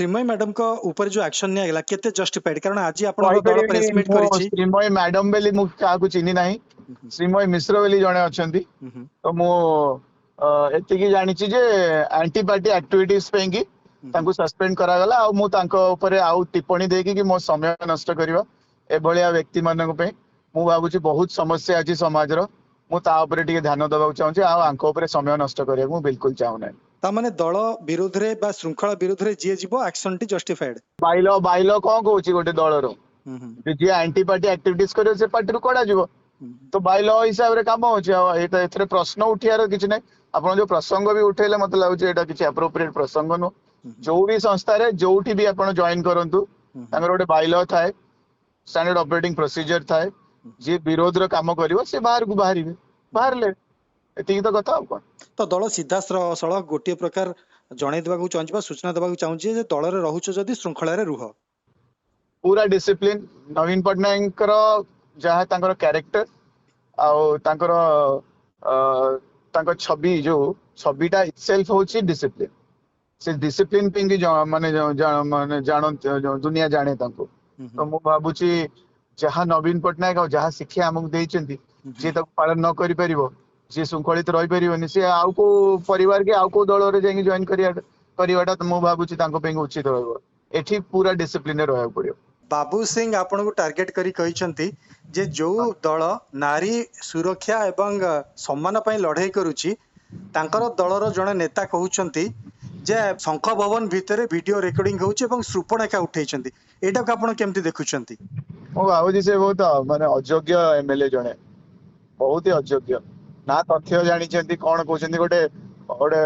Sreemayee madam को ऊपर जो एक्शन निया गेला केते जस्टिफाइड कारण आज आपण दल प्रेस मीट करिछि श्रीमयी मैडम बेली मु काकू चिनी नाही श्रीमयी मिश्र बेली जणे अछंती तो मु एति की जानिछि जे एंटी पार्टी एक्टिविटीज पे की तांको सस्पेंड करा गला आ मु तांको ऊपर आउ टिप्पणी देकी कि मो समय नष्ट करबा ए भलिया व्यक्ति मानक पे मु भाबुछि बहुत समस्या अछि समाज रो मु ता ऊपर टिके ध्यान देबाक चाहूछि आ आंको ऊपर समय नष्ट करिया मु बिल्कुल चाहू नै ता माने दल विरोध रे बा श्रृंखला विरोध रे जे जीवो एक्शन टी जस्टिफाइड बाइलो कोन कहूछि गोटे दल रो जे एंटी पार्टी एक्टिविटीज करियो से पार्टी रो कोडा जीवो तो बाइलो हिसाब रे काम होछि एटा एथरे प्रश्न उठियार किछ नै आपण जो प्रसंग भी उठेले मत लागुछि एटा किछ एप्रोप्रिएट प्रसंग नो जो भी संस्था रे जोठी भी आपण जॉइन करंतु तांगर गोटे बाइलो थाए स्टैंडर्ड ऑपरेटिंग प्रोसीजर थाए जे विरोध रो काम करिवो से बाहर को बाहरिबे बाहरले एतिक तो कथा कोन तो दल सीधा सड़क गोटे प्रकार जणे देबाकू चाहूछि बा सूचना देबाकू चाहूछि जे दल रे रहउछ जदी श्रृंखला रे रुह पूरा डिसिप्लिन नवीन पटनायक रो जहा तांकर कैरेक्टर आ तांकर तांकर छवि जो छविटा इटसेल्फ होछि डिसिप्लिन से डिसिप्लिन पिंग माने जान दुनिया जाने तांको तो मु भाबुछि जहा नवीन पटनायक और जहा शिक्षा हमक देइचंती जे तक पालन न करि परिबो जे शृंखलित रही परिबनी से आउ को परिवार के आउ को दल रे जाई जॉइन करियाटा तो मु भाबुछि तांको पे उचित रहबो एठी पूरा डिसिप्लिन रहय पड़ियो बाबू सिंह आपण को टार्गेट करी कहिसंती जे जो दल नारी सुरक्षा एवं सम्मान पई लड़ाई करूची तांकर दलर जने नेता कहउचंती जे शंख भवन भितरे वीडियो रिकॉर्डिंग होउची एवं सुपणेखा उठैचंती एटा को आपण केमती देखुचंती मो भाबुछि से बहुत माने अयोग्य एमएलए जने बहुत ही अयोग्य ना तथ्य जानिचंती कोन कहउचंती गोटे गोटे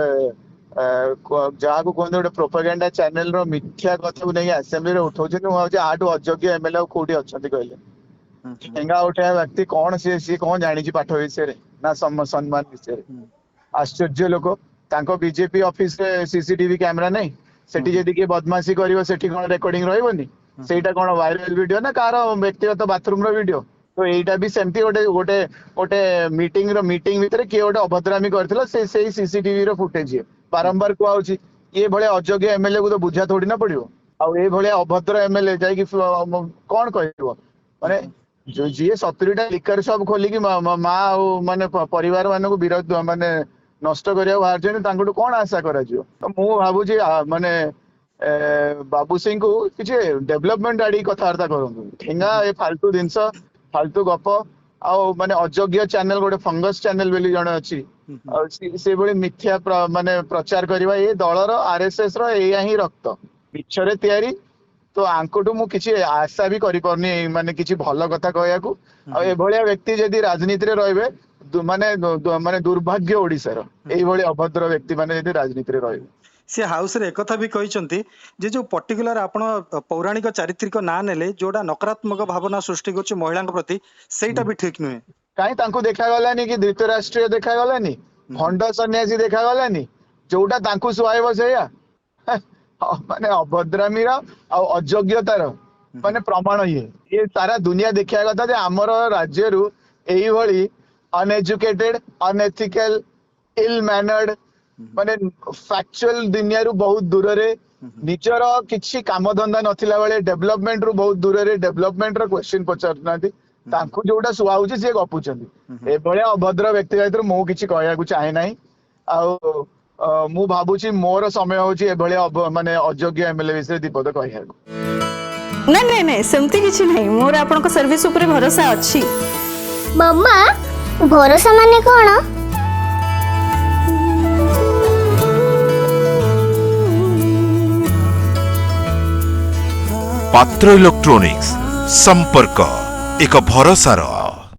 जहाँ को कहते गोटे प्रोपेगेंडा चैनल रो मिथ्या कथा नहीं असेंबली रे उठाउछन मु आटू अयोग्य एमएलए कोठी अछंती कहले ठेंगा उठाया व्यक्ति कौन सी कौन जानी पाठ विषय ना सम्मान विषय आश्चर्य लोक तांको बीजेपी ऑफिस रे सीसीटीवी कैमरा नहीं सेठी जदी के बदमाशी करिवो सेठी कोन रिकॉर्डिंग रहइबोनी सेटा कोन वायरल वीडियो ना कार व्यक्तिगत बाथरूम रो वीडियो तो एटा भी सेमती गोटे गोटे गोटे मीटिंग भितर के गोटे अभद्रामी करथिला से सीसीटीवी रो फुटेज बारंबार कुआउची ये भले अयोग्य एमएलए को तो बुझा थोड़ी ना पड़ियो आ ए भले अभद्र एमएलए जाई कि कोन कहइबो माने जो जी 70टा लिकर सब खोली कि माँ माने परिवार मान को विरोध माने नष्ट करिया बाहर जे तांको कोन आशा करा जियो तो मु भाबु जे माने बाबू सिंह को किछ डेवलपमेंट आडी कथावार्ता करंतु ठेंगा ए फालतू जिंस फालतू गप आ माने अयोग्य चैनल गोटे फंगस चैनल बेली जणे अछि से बळे मिथ्या माने प्रचार करबा ए दलर आरएसएस रो एया ही रक्त पिछरे तयारी तो आंकोटू मु किछि आशा भी करि परनी माने किछि भलो कथा कहया को आ ए भलिया व्यक्ति जदी राजनीति रे रहबे माने माने दुर्भाग्य ओडिसा रो एई भली अभद्र व्यक्ति माने जदी राजनीति रे रहबे से हाउस रे एकथा भी कहिसंती जे जो पर्टिकुलर आपण पौराणिक चारित्रिक ना नेले जोडा नकारात्मक भावना सृष्टि करछ महिला प्रति सेटा भी ठीक नुहे काई तांको देखा गलानी कि धृतराष्ट्रीय देखा गलानी भंड सन्यासी देखा गलानी जोडा तांको सुहाइबो सेया माने अभद्रामीर आ अयोग्यतार माने प्रमाण ये सारा दुनिया देखिया कथा जे हमर राज्य रु एई भली अनएजुकेटेड अनएथिकल इल मैनर्ड माने फैक्चुअल दुनिया रु बहुत दूर रे निजर किछि काम धंदा नथिला बेले डेवलपमेंट रु बहुत दूर रे डेवलपमेंट रो क्वेश्चन पचारनाती तांको जोडा सुआ होची से गपुचंदी ए भले अभद्र व्यक्ति गाइतर मो किछि कहया को चाहे नाही आ मु भाबुची मोर समय होची ए भले माने अयोग्य एमएलए विषय दीपद कहया को नहीं नहीं सेमती किछि नहीं मोर आपन को सर्विस ऊपर भरोसा अछि मम्मा भरोसा माने कोन पात्र इलेक्ट्रॉनिक्स संपर्क एक भरोसार